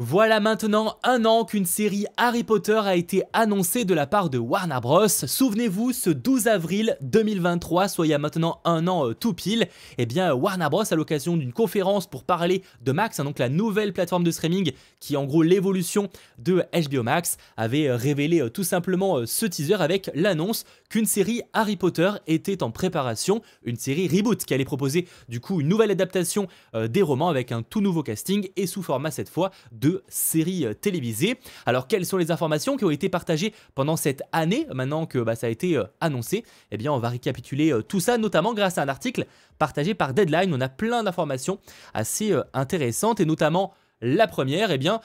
Voilà maintenant un an qu'une série Harry Potter a été annoncée de la part de Warner Bros. Souvenez-vous, ce 12 avril 2023, soit il y a maintenant un an tout pile, eh bien Warner Bros. À l'occasion d'une conférence pour parler de Max, donc la nouvelle plateforme de streaming qui est en gros l'évolution de HBO Max, avait révélé tout simplement ce teaser avec l'annonce qu'une série Harry Potter était en préparation, une série reboot qui allait proposer du coup une nouvelle adaptation des romans avec un tout nouveau casting et sous format cette fois de séries télévisées. Alors quelles sont les informations qui ont été partagées pendant cette année maintenant que ça a été annoncé? Eh bien on va récapituler tout ça notamment grâce à un article partagé par Deadline. On a plein d'informations assez intéressantes et notamment la première, eh bien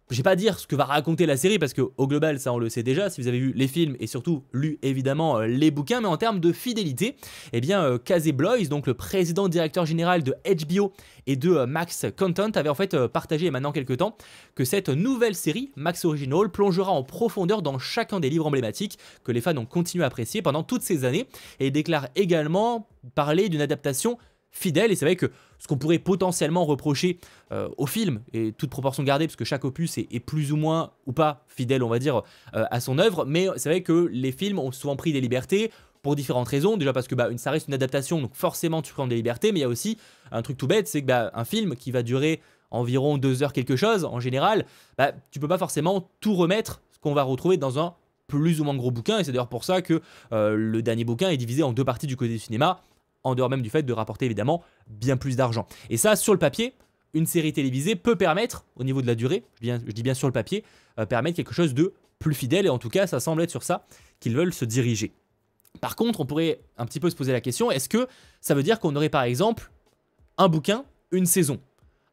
je vais pas dire ce que va raconter la série parce qu'au global ça on le sait déjà si vous avez vu les films et surtout lu évidemment les bouquins, mais en termes de fidélité, eh bien Casey Bloys, donc le président directeur général de HBO et de Max Content, avait en fait partagé il y a maintenant quelques temps que cette nouvelle série Max Original plongera en profondeur dans chacun des livres emblématiques que les fans ont continué à apprécier pendant toutes ces années, et il déclare également parler d'une adaptation fidèle. Et c'est vrai que ce qu'on pourrait potentiellement reprocher au film, et toute proportion gardée parce que chaque opus est plus ou moins ou pas fidèle on va dire à son œuvre, mais c'est vrai que les films ont souvent pris des libertés pour différentes raisons. Déjà parce que ça reste une adaptation, donc forcément tu prends des libertés, mais il y a aussi un truc tout bête, c'est que un film qui va durer environ 2 heures quelque chose en général, tu peux pas forcément tout remettre ce qu'on va retrouver dans un plus ou moins gros bouquin, et c'est d'ailleurs pour ça que le dernier bouquin est divisé en 2 parties du côté du cinéma, en dehors même du fait de rapporter évidemment bien plus d'argent. Et ça, sur le papier, une série télévisée peut permettre, au niveau de la durée, je dis bien sur le papier, permettre quelque chose de plus fidèle, et en tout cas, ça semble être sur ça qu'ils veulent se diriger. Par contre, on pourrait un petit peu se poser la question, est-ce que ça veut dire qu'on aurait par exemple un bouquin, une saison ?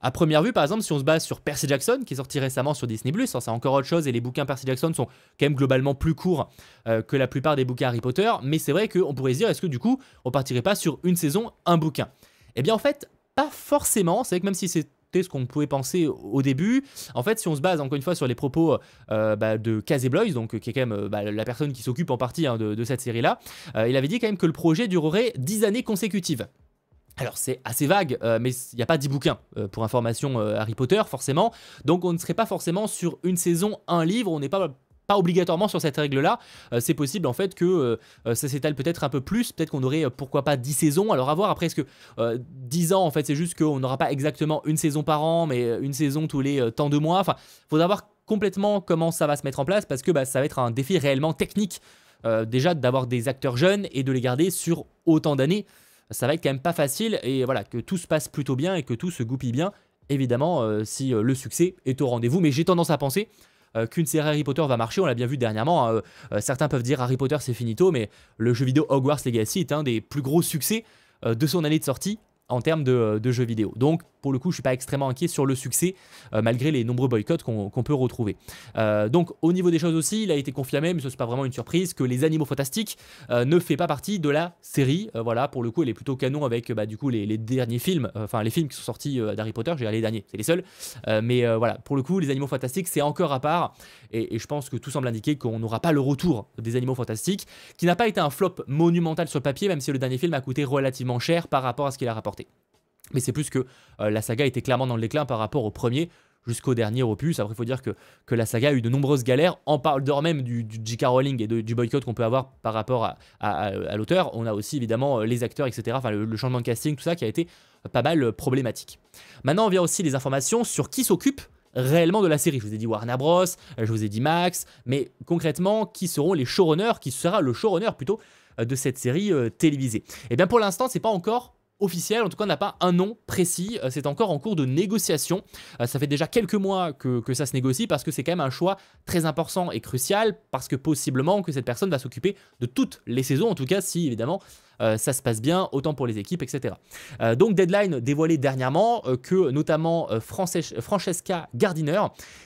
À première vue, par exemple, si on se base sur Percy Jackson, qui est sorti récemment sur Disney+, c'est encore autre chose, et les bouquins Percy Jackson sont quand même globalement plus courts que la plupart des bouquins Harry Potter, mais c'est vrai qu'on pourrait se dire, est-ce que du coup, on partirait pas sur une saison, un bouquin? Eh bien en fait, pas forcément. C'est vrai que même si c'était ce qu'on pouvait penser au début, en fait, si on se base encore une fois sur les propos de Casey Bloys, donc qui est quand même la personne qui s'occupe en partie de cette série-là, il avait dit quand même que le projet durerait 10 années consécutives. Alors c'est assez vague, mais il n'y a pas 10 bouquins pour information Harry Potter forcément, donc on ne serait pas forcément sur une saison, un livre, on n'est pas obligatoirement sur cette règle-là. C'est possible en fait que ça s'étale peut-être un peu plus, peut-être qu'on aurait pourquoi pas 10 saisons, alors à voir après, est-ce que 10 ans en fait c'est juste qu'on n'aura pas exactement une saison par an, mais une saison tous les tant de mois, enfin il faudra voir complètement comment ça va se mettre en place, parce que ça va être un défi réellement technique, déjà d'avoir des acteurs jeunes et de les garder sur autant d'années. Ça va être quand même pas facile, et voilà, que tout se passe plutôt bien et que tout se goupille bien, évidemment, si le succès est au rendez-vous. Mais j'ai tendance à penser qu'une série Harry Potter va marcher, on l'a bien vu dernièrement, certains peuvent dire Harry Potter c'est finito, mais le jeu vidéo Hogwarts Legacy est un des plus gros succès de son année de sortie en termes de jeux vidéo. Donc pour le coup je suis pas extrêmement inquiet sur le succès malgré les nombreux boycotts qu'on peut retrouver. Donc au niveau des choses aussi, il a été confirmé, mais ce n'est pas vraiment une surprise, que les Animaux Fantastiques ne fait pas partie de la série. Voilà, pour le coup elle est plutôt canon avec du coup les derniers films, enfin les films qui sont sortis d'Harry Potter, j'ai les derniers, c'est les seuls, mais voilà, pour le coup les Animaux Fantastiques c'est encore à part, et je pense que tout semble indiquer qu'on n'aura pas le retour des Animaux Fantastiques, qui n'a pas été un flop monumental sur le papier, même si le dernier film a coûté relativement cher par rapport à ce qu'il a rapporté. Mais c'est plus que la saga était clairement dans le déclin par rapport au premier jusqu'au dernier opus. Après, il faut dire que la saga a eu de nombreuses galères. On parle d'or même du J.K. Rowling et du boycott qu'on peut avoir par rapport à l'auteur. On a aussi évidemment les acteurs, etc. Enfin, le changement de casting, tout ça qui a été pas mal problématique. Maintenant, on vient aussi les informations sur qui s'occupe réellement de la série. Je vous ai dit Warner Bros, je vous ai dit Max, mais concrètement, qui seront les showrunners, qui sera le showrunner plutôt de cette série télévisée? Et bien pour l'instant, c'est pas encore officiel, en tout cas on n'a pas un nom précis, c'est encore en cours de négociation. Ça fait déjà quelques mois que ça se négocie, parce que c'est quand même un choix très important et crucial, parce que possiblement que cette personne va s'occuper de toutes les saisons, en tout cas si évidemment ça se passe bien, autant pour les équipes, etc. Donc Deadline dévoilait dernièrement que notamment Francesca Gardiner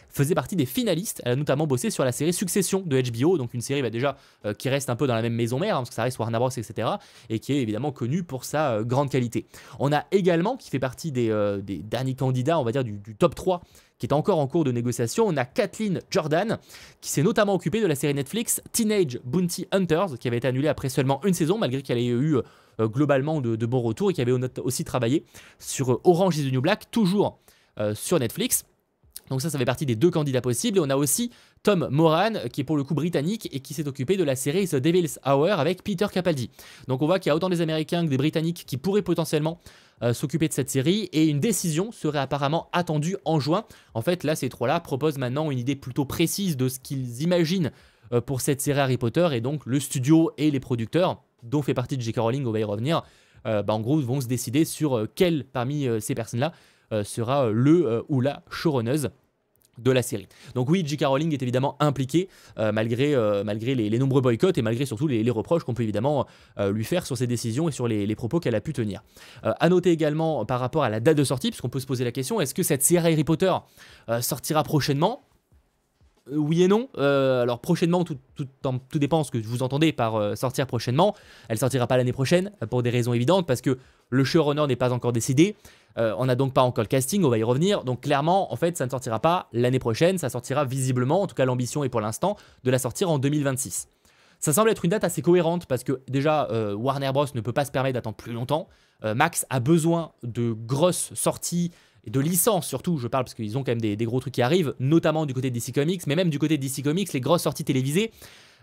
faisait partie des finalistes. Elle a notamment bossé sur la série Succession de HBO, donc une série déjà qui reste un peu dans la même maison mère, parce que ça reste Warner Bros, etc., et qui est évidemment connue pour sa grande qualité. On a également, qui fait partie des derniers candidats, on va dire du top 3, qui est encore en cours de négociation, on a Kathleen Jordan, qui s'est notamment occupée de la série Netflix Teenage Bounty Hunters, qui avait été annulée après seulement une saison, malgré qu'elle ait eu globalement de bons retours, et qui avait aussi travaillé sur Orange is the New Black, toujours sur Netflix. Donc ça fait partie des 2 candidats possibles. Et on a aussi Tom Moran, qui est pour le coup britannique et qui s'est occupé de la série The Devil's Hour avec Peter Capaldi. Donc on voit qu'il y a autant des Américains que des Britanniques qui pourraient potentiellement s'occuper de cette série, et une décision serait apparemment attendue en juin. En fait, là, ces 3-là proposent maintenant une idée plutôt précise de ce qu'ils imaginent pour cette série Harry Potter, et donc le studio et les producteurs, dont fait partie J.K. Rowling, on va y revenir, en gros vont se décider sur quelle parmi ces personnes-là sera le ou la showrunneuse de la série. Donc oui, J.K. Rowling est évidemment impliquée malgré les nombreux boycotts et malgré surtout les reproches qu'on peut évidemment lui faire sur ses décisions et sur les propos qu'elle a pu tenir. À noter également par rapport à la date de sortie, puisqu'on peut se poser la question, est-ce que cette série Harry Potter sortira prochainement ? Oui et non. Alors prochainement, tout dépend de ce que vous entendez par sortir prochainement. Elle sortira pas l'année prochaine pour des raisons évidentes, parce que le showrunner n'est pas encore décidé. On n'a donc pas encore le casting, on va y revenir. Donc clairement, en fait, ça ne sortira pas l'année prochaine. Ça sortira visiblement, en tout cas l'ambition est pour l'instant, de la sortir en 2026. Ça semble être une date assez cohérente, parce que déjà, Warner Bros ne peut pas se permettre d'attendre plus longtemps. Max a besoin de grosses sorties, et de licences surtout, je parle parce qu'ils ont quand même des gros trucs qui arrivent, notamment du côté de DC Comics, mais même du côté de DC Comics, les grosses sorties télévisées,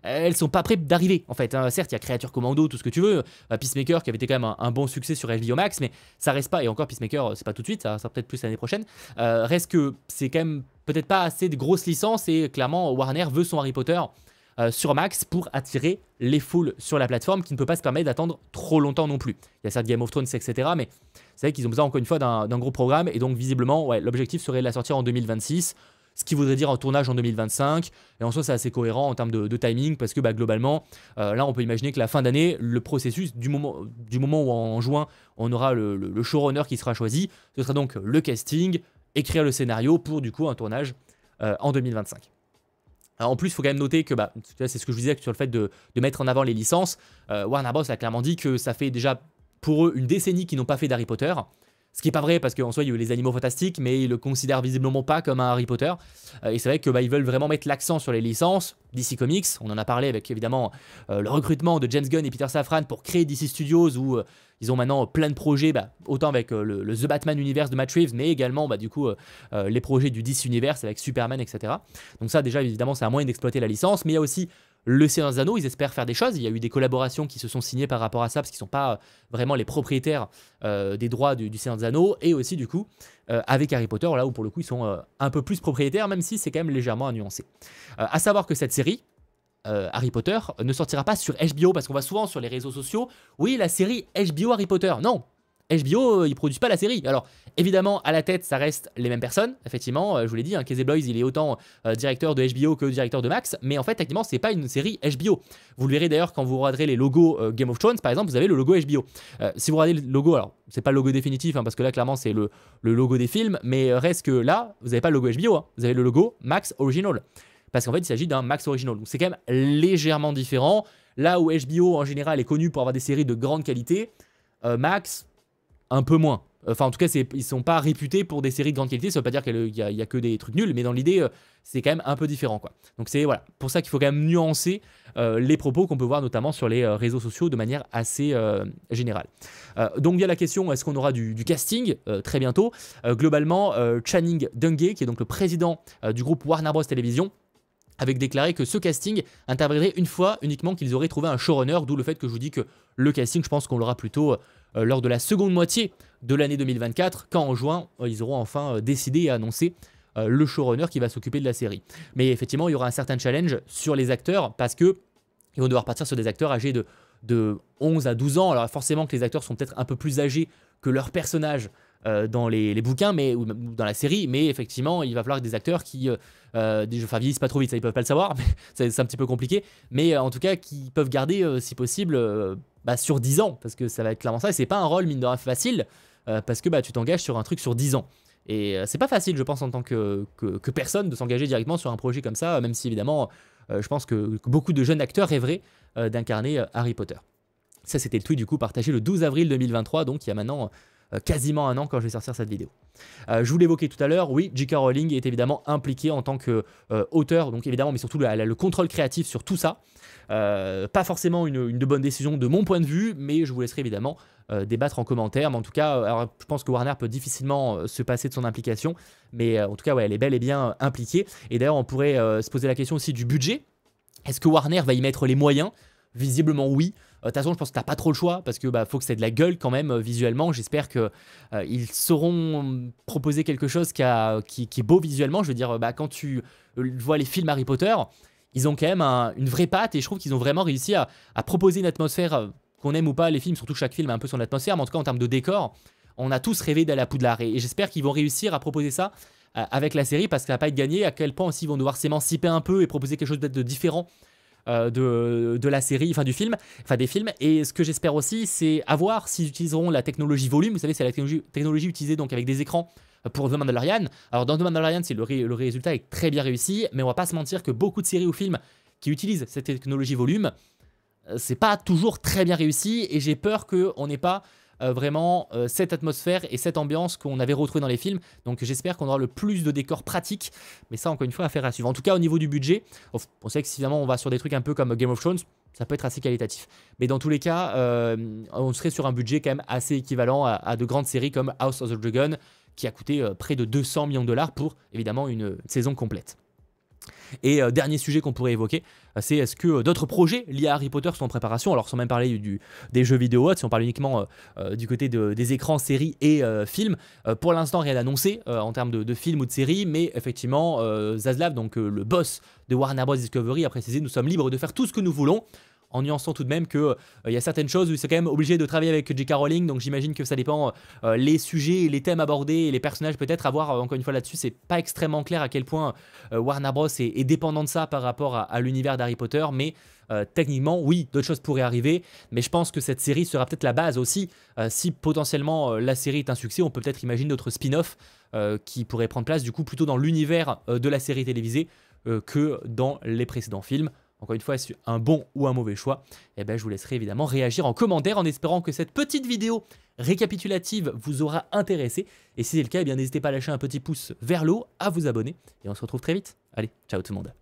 elles sont pas prêtes d'arriver en fait. Certes, il y a Créature Commando, tout ce que tu veux, Peacemaker qui avait été quand même un bon succès sur HBO Max, mais ça reste pas, et encore Peacemaker, c'est pas tout de suite, ça sera peut-être plus l'année prochaine, reste que c'est quand même peut-être pas assez de grosses licences, et clairement Warner veut son Harry Potter sur Max pour attirer les foules sur la plateforme, qui ne peut pas se permettre d'attendre trop longtemps non plus. Il y a certes Game of Thrones, etc., mais c'est vrai qu'ils ont besoin encore une fois d'un gros programme, et donc visiblement, ouais, l'objectif serait de la sortir en 2026, ce qui voudrait dire un tournage en 2025, et en soi c'est assez cohérent en termes de timing, parce que globalement, là on peut imaginer que la fin d'année, le processus, du moment où en juin on aura le showrunner qui sera choisi, ce sera donc le casting, écrire le scénario pour du coup un tournage en 2025. Alors en plus, il faut quand même noter que, c'est ce que je vous disais sur le fait de mettre en avant les licences. Warner Bros a clairement dit que ça fait déjà pour eux une décennie qu'ils n'ont pas fait d'Harry Potter. Ce qui n'est pas vrai, parce qu'en soi, il y a eu les Animaux Fantastiques, mais ils le considèrent visiblement pas comme un Harry Potter. Et c'est vrai que ils veulent vraiment mettre l'accent sur les licences. DC Comics, on en a parlé avec évidemment le recrutement de James Gunn et Peter Safran pour créer DC Studios, où ils ont maintenant plein de projets, autant avec le The Batman Universe de Matt Reeves, mais également du coup les projets du DC Universe avec Superman, etc. Donc ça déjà évidemment c'est un moyen d'exploiter la licence, mais il y a aussi le Seigneur des Anneaux, ils espèrent faire des choses. Il y a eu des collaborations qui se sont signées par rapport à ça, parce qu'ils ne sont pas vraiment les propriétaires des droits du Seigneur des Anneaux, et aussi du coup avec Harry Potter, là où pour le coup ils sont un peu plus propriétaires, même si c'est quand même légèrement à nuancer. À savoir que cette série, Harry Potter, ne sortira pas sur HBO, parce qu'on voit souvent sur les réseaux sociaux, oui, la série HBO Harry Potter. Non, HBO, ils produisent pas la série. Alors, évidemment, à la tête, ça reste les mêmes personnes. Effectivement, je vous l'ai dit, Casey Bloys, il est autant directeur de HBO que directeur de Max. Mais en fait, techniquement, c'est pas une série HBO. Vous le verrez d'ailleurs quand vous regarderez les logos Game of Thrones, par exemple, vous avez le logo HBO. Si vous regardez le logo, alors, c'est pas le logo définitif, parce que là, clairement, c'est le logo des films. Mais reste que là, vous n'avez pas le logo HBO. Vous avez le logo Max Original. Parce qu'en fait, il s'agit d'un Max Original. Donc, c'est quand même légèrement différent. Là où HBO, en général, est connu pour avoir des séries de grande qualité, Max, un peu moins. Enfin, en tout cas, ils sont pas réputés pour des séries de grande qualité. Ça veut pas dire qu'il y a que des trucs nuls, mais dans l'idée, c'est quand même un peu différent, quoi. Donc c'est voilà, pour ça qu'il faut quand même nuancer les propos qu'on peut voir notamment sur les réseaux sociaux de manière assez générale. Donc il y a la question, est-ce qu'on aura du casting très bientôt. Globalement, Channing Dungay, qui est donc le président du groupe Warner Bros Television, avait déclaré que ce casting interviendrait une fois uniquement qu'ils auraient trouvé un showrunner, d'où le fait que je vous dis que le casting, je pense qu'on l'aura plutôt lors de la seconde moitié de l'année 2024, quand en juin, ils auront enfin décidé et annoncé le showrunner qui va s'occuper de la série. Mais effectivement, il y aura un certain challenge sur les acteurs, parce que ils vont devoir partir sur des acteurs âgés de 11 à 12 ans. Alors forcément que les acteurs sont peut-être un peu plus âgés que leurs personnages dans les bouquins, ou dans la série, mais effectivement, il va falloir des acteurs qui vieillissent pas trop vite, ça ils peuvent pas le savoir, mais c'est un petit peu compliqué, mais en tout cas qui peuvent garder, si possible, sur 10 ans, parce que ça va être clairement ça, et c'est pas un rôle mine de rien facile, parce que tu t'engages sur un truc sur 10 ans. Et c'est pas facile, je pense, en tant que personne, de s'engager directement sur un projet comme ça, même si évidemment, je pense que beaucoup de jeunes acteurs rêveraient d'incarner Harry Potter. Ça, c'était le tweet du coup partagé le 12 avril 2023, donc il y a maintenant quasiment un an quand je vais sortir cette vidéo. Je vous l'évoquais tout à l'heure, oui, J.K. Rowling est évidemment impliqué en tant qu'auteur, donc évidemment, mais surtout elle a le contrôle créatif sur tout ça. Pas forcément une bonne décision de mon point de vue, mais je vous laisserai évidemment débattre en commentaire. Mais en tout cas, alors, je pense que Warner peut difficilement se passer de son implication, mais en tout cas, ouais, elle est bel et bien impliquée. Et d'ailleurs, on pourrait se poser la question aussi du budget. Est-ce que Warner va y mettre les moyens? Visiblement oui. De toute façon, je pense que t'as pas trop le choix parce que faut que ça ait de la gueule quand même visuellement. J'espère que ils sauront proposer quelque chose qui est beau visuellement. Je veux dire, quand tu vois les films Harry Potter, ils ont quand même une vraie patte et je trouve qu'ils ont vraiment réussi à proposer une atmosphère, qu'on aime ou pas les films, surtout chaque film a un peu son atmosphère, mais en tout cas en termes de décor, on a tous rêvé d'aller à Poudlard et j'espère qu'ils vont réussir à proposer ça avec la série parce que ça va pas être gagné. À quel point aussi ils vont devoir s'émanciper un peu et proposer quelque chose peut-être de différent de la série, enfin du film, enfin des films. Et ce que j'espère aussi, c'est à voir s'ils utiliseront la technologie volume. Vous savez, c'est la technologie utilisée donc avec des écrans pour The Mandalorian. Alors dans The Mandalorian, le résultat est très bien réussi, mais on va pas se mentir que beaucoup de séries ou films qui utilisent cette technologie volume, c'est pas toujours très bien réussi et j'ai peur qu'on n'ait pas vraiment cette atmosphère et cette ambiance qu'on avait retrouvée dans les films. Donc j'espère qu'on aura le plus de décors pratiques, mais ça encore une fois affaire à suivre. En tout cas au niveau du budget, on sait que si finalement on va sur des trucs un peu comme Game of Thrones, ça peut être assez qualitatif. Mais dans tous les cas, on serait sur un budget quand même assez équivalent à de grandes séries comme House of the Dragon, qui a coûté près de 200 millions de dollars pour évidemment une saison complète. Et dernier sujet qu'on pourrait évoquer, c'est est-ce que d'autres projets liés à Harry Potter sont en préparation? Alors sans même parler des jeux vidéo, si on parle uniquement du côté des écrans, séries et films, pour l'instant rien d'annoncé en termes de films ou de séries, mais effectivement Zaslav, donc le boss de Warner Bros Discovery, a précisé nous sommes libres de faire tout ce que nous voulons, en nuançant tout de même qu'il y a certaines choses où c'est quand même obligé de travailler avec J.K. Rowling, donc j'imagine que ça dépend les sujets et les thèmes abordés et les personnages peut-être à voir encore une fois là-dessus, c'est pas extrêmement clair à quel point Warner Bros est dépendant de ça par rapport à l'univers d'Harry Potter, mais techniquement oui, d'autres choses pourraient arriver, mais je pense que cette série sera peut-être la base aussi, si potentiellement la série est un succès, on peut peut-être imaginer d'autres spin-offs qui pourraient prendre place du coup plutôt dans l'univers de la série télévisée que dans les précédents films. Encore une fois, est-ce un bon ou un mauvais choix? Eh bien, je vous laisserai évidemment réagir en commentaire en espérant que cette petite vidéo récapitulative vous aura intéressé. Et si c'est le cas, eh bien, n'hésitez pas à lâcher un petit pouce vers le haut, à vous abonner. Et on se retrouve très vite. Allez, ciao tout le monde.